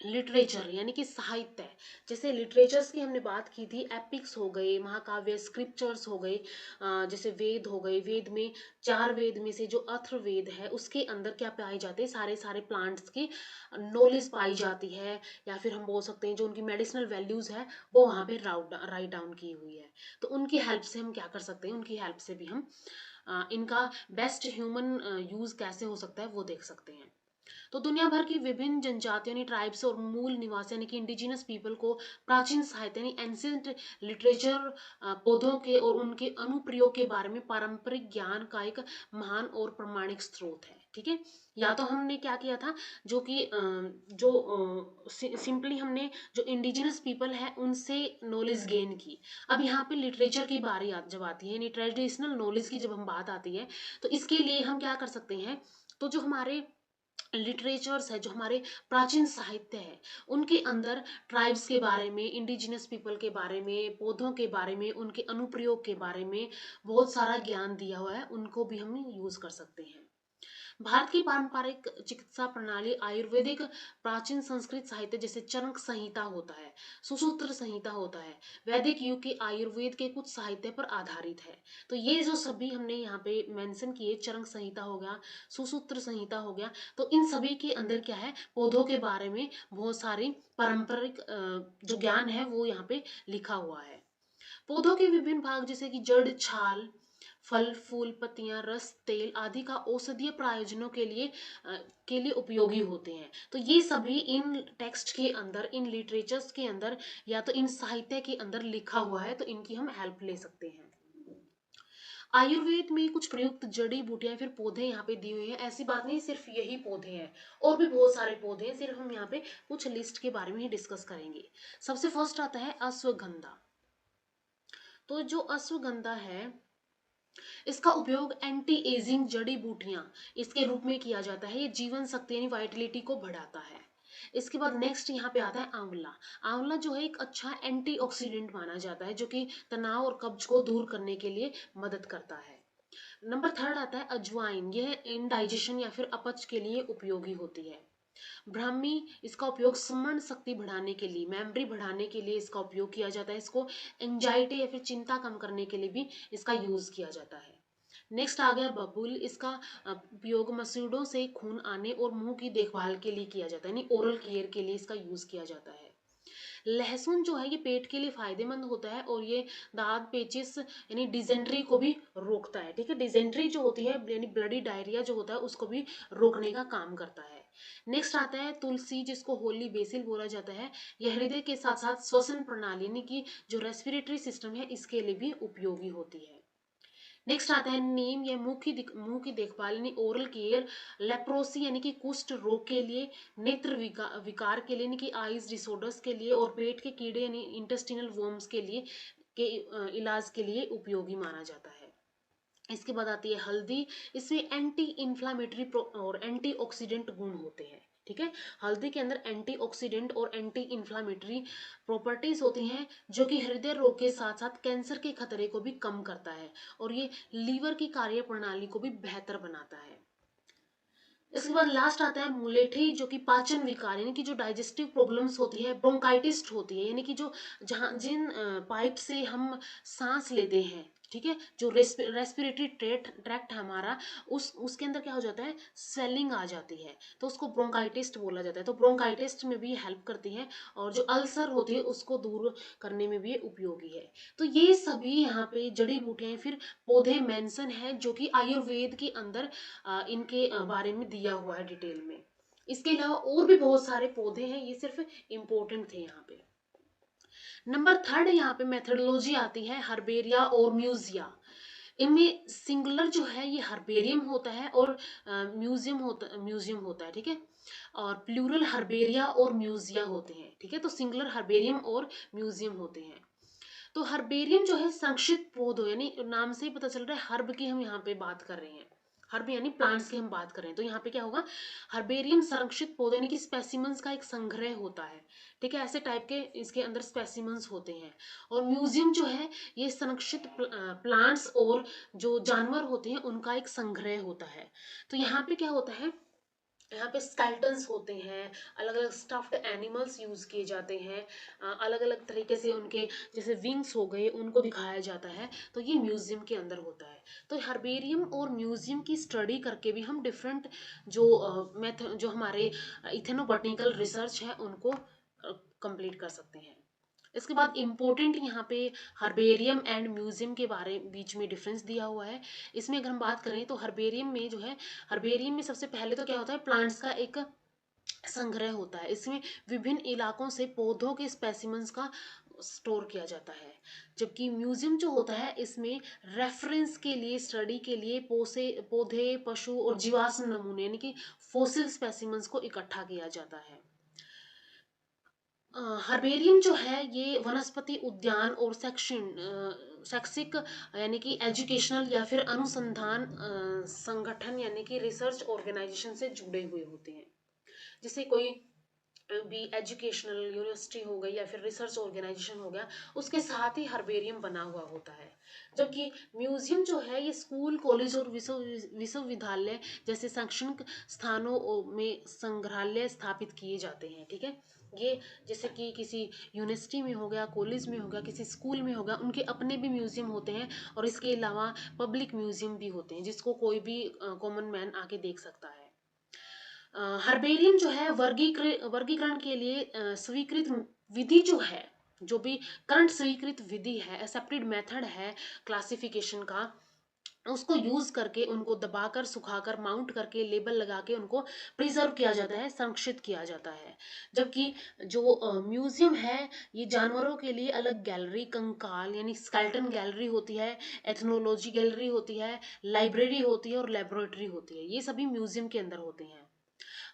लिटरेचर यानी कि साहित्य। जैसे लिटरेचर्स की हमने बात की थी, एपिक्स हो गए, महाकाव्य, स्क्रिप्चर्स हो गए, जैसे वेद हो गए, वेद में चार वेद में से जो अथर्ववेद है उसके अंदर क्या पाए जाते हैं, सारे सारे प्लांट्स की नॉलेज पाई जाती है, या फिर हम बोल सकते हैं जो उनकी मेडिसिनल वैल्यूज है वो वहाँ पे राइट डाउन की हुई है। तो उनकी हेल्प से हम क्या कर सकते हैं, उनकी हेल्प से भी हम इनका बेस्ट ह्यूमन यूज कैसे हो सकता है वो देख सकते हैं। तो दुनिया भर की विभिन्न जनजातियों ने ट्राइब्स और मूल निवासी यानी कि इंडिजिनस पीपल को प्राचीन साहित्य यानी एंशियंट लिटरेचर पौधों के और उनके अनुप्रयोग के बारे में पारंपरिक ज्ञान का एक महान और प्रमाणिक स्रोत है। ठीक है, या तो हमने क्या किया था, जो कि जो सिंपली हमने जो इंडिजिनस पीपल है उनसे नॉलेज गेन की। अब यहाँ पे लिटरेचर की बारी जब आती है, यानी ट्रेडिशनल नॉलेज की जब हम बात आती है, तो इसके लिए हम क्या कर सकते हैं, तो जो हमारे लिटरेचर्स है, जो हमारे प्राचीन साहित्य है, उनके अंदर ट्राइब्स के बारे में, इंडिजिनस पीपल के बारे में, पौधों के बारे में, उनके अनुप्रयोग के बारे में बहुत सारा ज्ञान दिया हुआ है, उनको भी हम यूज कर सकते हैं। भारत की पारंपरिक चिकित्सा प्रणाली आयुर्वेदिक प्राचीन संस्कृत साहित्य जैसे चरक संहिता होता है, सुसूत्र संहिता होता है, वैदिक युग के आयुर्वेद के कुछ साहित्य पर आधारित है। तो ये जो सभी हमने यहाँ पे मेंशन किए, चरक संहिता हो गया, सुसूत्र संहिता हो गया, तो इन सभी के अंदर क्या है, पौधों के बारे में बहुत सारी पारंपरिक जो ज्ञान है वो यहाँ पे लिखा हुआ है। पौधों के विभिन्न भाग जैसे कि जड़, छाल, फल, फूल, पत्तियां, रस, तेल आदि का औषधीय प्रयोजनों के लिए उपयोगी होते हैं। तो ये सभी इन टेक्स्ट के अंदर, इन लिटरेचर्स के अंदर या तो इन साहित्य के अंदर लिखा हुआ है, तो इनकी हम हेल्प ले सकते हैं। आयुर्वेद में कुछ प्रयुक्त जड़ी बूटियां फिर पौधे यहाँ पे दिए हुए हैं, ऐसी बात नहीं सिर्फ यही पौधे हैं, और भी बहुत सारे पौधे हैं, सिर्फ हम यहाँ पे कुछ लिस्ट के बारे में ही डिस्कस करेंगे। सबसे फर्स्ट आता है अश्वगंधा। तो जो अश्वगंधा है इसका उपयोग एंटी एजिंग जड़ी बूटियां इसके रूप में किया जाता है, ये जीवन शक्ति यानी वाइटलिटी को बढ़ाता है। इसके बाद नेक्स्ट यहाँ पे आता है आंवला। आंवला जो है एक अच्छा एंटीऑक्सीडेंट माना जाता है, जो कि तनाव और कब्ज को दूर करने के लिए मदद करता है। नंबर थर्ड आता है अजवाइन, यह इनडाइजेशन या फिर अपच के लिए उपयोगी होती है। ब्राह्मी, इसका उपयोग स्मरण शक्ति बढ़ाने के लिए, मेमोरी बढ़ाने के लिए इसका उपयोग किया जाता है। इसको एंजाइटी या फिर चिंता कम करने के लिए भी इसका यूज किया जाता है। नेक्स्ट आ गया बबूल, इसका उपयोग मसूड़ों से खून आने और मुंह की देखभाल के लिए किया जाता है, यानी ओरल केयर के लिए इसका यूज किया जाता है। लहसुन जो है ये पेट के लिए फायदेमंद होता है और ये दांत पेचिस यानी डिजेंट्री को भी रोकता है। ठीक है, डिजेंट्री जो होती है यानी ब्लडी डायरिया जो होता है उसको भी रोकने का काम करता है। नेक्स्ट आता है तुलसी, जिसको होली बेसिल बोला जाता है। यह हृदय के साथ साथ श्वसन प्रणाली यानी कि जो रेस्पिरेटरी सिस्टम है इसके लिए भी उपयोगी होती है। नेक्स्ट आता है नीम, या मुंह की देखभाल यानी ओरल केयर, लेप्रोसी यानी कि कुष्ठ रोग के लिए, नेत्र विकार के लिए यानी कि आईज डिसऑर्डर्स के लिए, और पेट के कीड़े यानी इंटेस्टिनल वर्म्स के लिए इलाज के लिए उपयोगी माना जाता है। इसके बाद आती है हल्दी। इसमें एंटी इन्फ्लामेटरी और एंटीऑक्सीडेंट गुण होते हैं। ठीक है, हल्दी के अंदर एंटीऑक्सीडेंट और एंटी इन्फ्लामेटरी प्रॉपर्टीज होती हैं जो कि हृदय रोग के साथ साथ कैंसर के खतरे को भी कम करता है और ये लीवर की कार्य प्रणाली को भी बेहतर बनाता है। इसके बाद लास्ट आता है मुलेठी, जो कि पाचन विकार यानी कि जो डाइजेस्टिव प्रॉब्लम्स होती है, ब्रोंकाइटिस होती है यानी कि जो जहाँ जिन पाइप से हम सांस लेते हैं, ठीक है, जो रेस्पिरेटरी ट्रैक्ट हमारा, उसके अंदर क्या हो जाता है, स्वेलिंग आ जाती है, तो उसको ब्रोंकाइटिस बोला जाता है। तो ब्रोंकाइटिस में भी हेल्प करती है और जो अल्सर होती है उसको दूर करने में भी उपयोगी है। तो ये सभी यहाँ पे जड़ी बूटियां फिर पौधे मेंशन है जो कि आयुर्वेद के अंदर इनके बारे में दिया हुआ है डिटेल में। इसके अलावा और भी बहुत सारे पौधे हैं, ये सिर्फ इम्पोर्टेंट थे यहाँ पे। नंबर थर्ड यहाँ पे मेथडोलॉजी आती है हर्बेरिया और म्यूजिया। इनमें सिंगुलर जो है ये हर्बेरियम होता है और म्यूजियम होता है। ठीक है, और प्लूरल हर्बेरिया और म्यूजिया होते हैं। ठीक है, तो सिंगुलर हर्बेरियम और म्यूजियम होते हैं। तो हर्बेरियम जो है संरक्षित पौधों यानी नाम से ही पता चल रहा है हर्ब की हम यहाँ पे बात कर रहे हैं, हर्ब यानी प्लांट्स की हम बात कर रहे हैं। तो यहाँ पे क्या होगा, हर्बेरियम संरक्षित पौधे यानी कि स्पेसिमेंस का एक संग्रह होता है। ठीक है, ऐसे टाइप के इसके अंदर स्पेसिमेंस होते हैं। और म्यूजियम जो है ये संरक्षित प्लांट्स और जो जानवर होते हैं उनका एक संग्रह होता है। तो यहाँ पे क्या होता है, यहाँ पे स्केल्टन्स होते हैं, अलग अलग स्टफ्ड एनिमल्स यूज किए जाते हैं, अलग अलग तरीके से उनके जैसे विंग्स हो गए उनको दिखाया जाता है। तो ये म्यूजियम के अंदर होता है। तो हर्बेरियम और म्यूजियम की स्टडी करके भी हम डिफरेंट जो मेथड जो हमारे इथेनोबॉटनिकल रिसर्च है उनको कंप्लीट कर सकते हैं। इसके बाद इम्पोर्टेंट यहाँ पे हर्बेरियम एंड म्यूजियम के बारे बीच में डिफरेंस दिया हुआ है। इसमें अगर हम बात करें तो हर्बेरियम में जो है, हर्बेरियम में सबसे पहले तो क्या होता है, प्लांट्स का एक संग्रह होता है। इसमें विभिन्न इलाकों से पौधों के स्पेसिमेंस का स्टोर किया जाता है। जबकि म्यूजियम जो होता है इसमें रेफरेंस के लिए, स्टडी के लिए पौधे, पशु और जीवाश्म नमूने यानी कि फोसिल स्पेसिमेंस को इकट्ठा किया जाता है। हर्बेरियम जो है ये वनस्पति उद्यान और शैक्षिक यानी कि एजुकेशनल या फिर अनुसंधान संगठन यानी कि रिसर्च ऑर्गेनाइजेशन से जुड़े हुए होते हैं। जैसे कोई भी एजुकेशनल यूनिवर्सिटी हो गई या फिर रिसर्च ऑर्गेनाइजेशन हो गया, उसके साथ ही हर्बेरियम बना हुआ होता है। जबकि म्यूजियम जो है ये स्कूल, कॉलेज और विश्वविद्यालय जैसे शैक्षणिक स्थानों में संग्रहालय स्थापित किए जाते हैं। ठीक है, ये जैसे कि किसी यूनिवर्सिटी में हो गया, कॉलेज में हो गया, किसी स्कूल में हो गया, उनके अपने भी म्यूजियम होते हैं और इसके अलावा पब्लिक म्यूजियम भी होते हैं जिसको कोई भी कॉमन मैन आके देख सकता है। हर्बेरियम जो है वर्गीकरण के लिए स्वीकृत विधि जो है, जो भी करंट स्वीकृत विधि है, एक्सेप्टेड मेथड है क्लासिफिकेशन का, उसको यूज करके उनको दबाकर, सुखाकर, माउंट करके, लेबल लगा के उनको प्रिजर्व किया जाता है, संरक्षित किया जाता है। जबकि जो म्यूजियम है ये जानवरों के लिए अलग गैलरी, कंकाल यानी स्केल्टन गैलरी होती है, एथनोलॉजी गैलरी होती है, लाइब्रेरी होती है और लेबोरेटरी होती है। ये सभी म्यूजियम के अंदर होते हैं।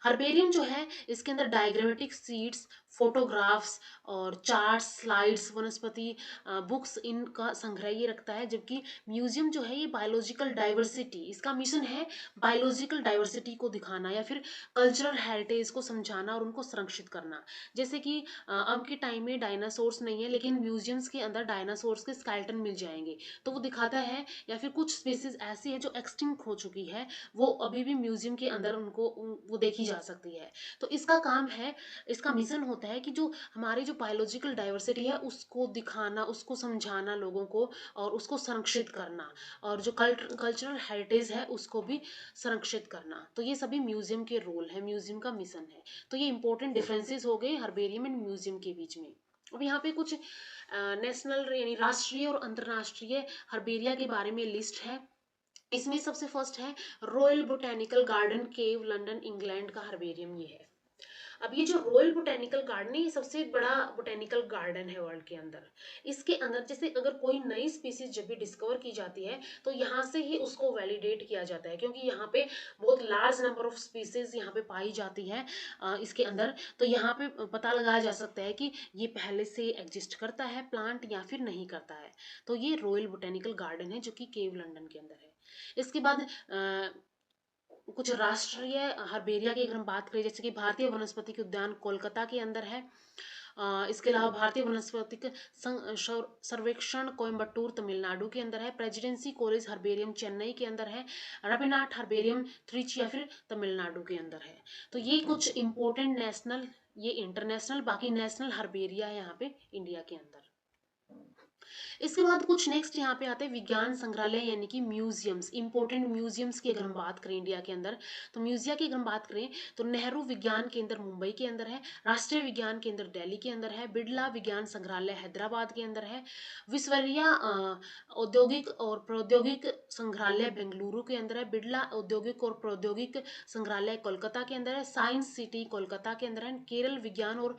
हर्बेरियम जो है इसके अंदर डायग्रामेटिक सीड्स, फोटोग्राफ्स और चार्ट्स, स्लाइड्स, वनस्पति बुक्स इनका संग्रह ये रखता है। जबकि म्यूजियम जो है ये बायोलॉजिकल डाइवर्सिटी, इसका मिशन है बायोलॉजिकल डाइवर्सिटी को दिखाना या फिर कल्चरल हेरिटेज को समझाना और उनको संरक्षित करना। जैसे कि अब के टाइम में डायनासोर्स नहीं है लेकिन म्यूजियम्स के अंदर डायनासोर्स के स्केलेटन मिल जाएंगे, तो वो दिखाता है, या फिर कुछ स्पीसीज ऐसी है जो एक्सटिंक्ट हो चुकी है, वो अभी भी म्यूजियम के अंदर वो देखी जा सकती है। तो इसका काम है, इसका मिशन होता है कि जो हमारी जो बायोलॉजिकल डाइवर्सिटी है उसको दिखाना, उसको समझाना लोगों को, और उसको संरक्षित करना, और जो कल्चरल हेरिटेज है उसको भी संरक्षित करना। तो ये सभी म्यूजियम के रोल है, म्यूजियम का मिशन है। तो ये इंपॉर्टेंट डिफरेंसेस हो गए हर्बेरियम एंड म्यूजियम के बीच में। अब यहाँ पे कुछ नेशनल यानी राष्ट्रीय और अंतर्राष्ट्रीय हर्बेरिया के बारे में लिस्ट है। इसमें सबसे फर्स्ट है रॉयल बोटेनिकल गार्डन, केव, लंदन, इंग्लैंड का हर्बेरियम ये है। अब ये जो रॉयल बोटेनिकल गार्डन है, ये सबसे बड़ा बोटेनिकल गार्डन है वर्ल्ड के अंदर। इसके अंदर जैसे अगर कोई नई स्पीसीज जब भी डिस्कवर की जाती है तो यहाँ से ही उसको वैलिडेट किया जाता है, क्योंकि यहाँ पे बहुत लार्ज नंबर ऑफ स्पीसीज यहाँ पे पाई जाती है इसके अंदर। तो यहाँ पे पता लगाया जा सकता है कि ये पहले से एग्जिस्ट करता है प्लांट या फिर नहीं करता है। तो ये रॉयल बोटेनिकल गार्डन है जो कि केव लंदन के अंदर है। इसके बाद कुछ राष्ट्रीय हर्बेरिया की अगर हम बात करें, जैसे कि भारतीय वनस्पतिक उद्यान कोलकाता के अंदर है। इसके अलावा भारतीय वनस्पतिक सर्वेक्षण कोयम्बटूर तमिलनाडु के अंदर है। प्रेसिडेंसी कॉलेज हर्बेरियम चेन्नई के अंदर है। रविनाथ हर्बेरियम त्रिची या फिर तमिलनाडु के अंदर है। तो ये कुछ इंपॉर्टेंट नेशनल, ये इंटरनेशनल, बाकी नेशनल हर्बेरिया है यहाँ पे इंडिया के अंदर। इसके बाद कुछ नेक्स्ट यहाँ पे आते हैं विज्ञान संग्रहालय यानी कि म्यूजियम्स, इंपॉर्टेंट म्यूजियम्स की अगर हम बात करें इंडिया के अंदर, तो म्यूजिया की अगर हम बात करें तो नेहरू विज्ञान केंद्र मुंबई के अंदर है, राष्ट्रीय विज्ञान केंद्र दिल्ली के अंदर है, बिड़ला विज्ञान संग्रहालय हैदराबाद के अंदर है, विश्वविद्या औद्योगिक और प्रौद्योगिक संग्रहालय बेंगलुरु के अंदर है, बिड़ला औद्योगिक और प्रौद्योगिक संग्रहालय कोलकाता के अंदर है, साइंस सिटी कोलकाता के अंदर है, केरल विज्ञान और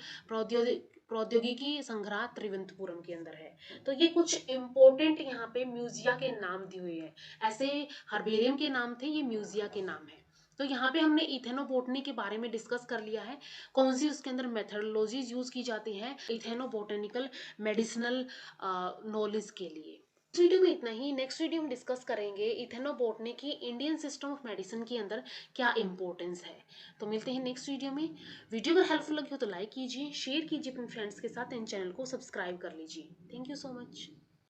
प्रौद्योगिकी संग्रह त्रिवेंद्रपुरम के अंदर है। तो ये कुछ इंपॉर्टेंट यहाँ पे म्यूजिया के नाम दिए हुए हैं। ऐसे हर्बेरियम के नाम थे, ये म्यूजिया के नाम है। तो यहाँ पे हमने इथेनोबोटनी के बारे में डिस्कस कर लिया है, कौन सी उसके अंदर मेथडोलॉजीज यूज की जाती है इथेनोबोटेनिकल मेडिसिनल नॉलेज के लिए। इस वीडियो में इतना ही। नेक्स्ट वीडियो में डिस्कस करेंगे इथेनोबोटनी की इंडियन सिस्टम ऑफ मेडिसिन के अंदर क्या इंपॉर्टेंस है। तो मिलते हैं नेक्स्ट वीडियो में। वीडियो अगर हेल्पफुल लगी हो तो लाइक कीजिए, शेयर कीजिए अपने फ्रेंड्स के साथ, एंड चैनल को सब्सक्राइब कर लीजिए। Thank you so much.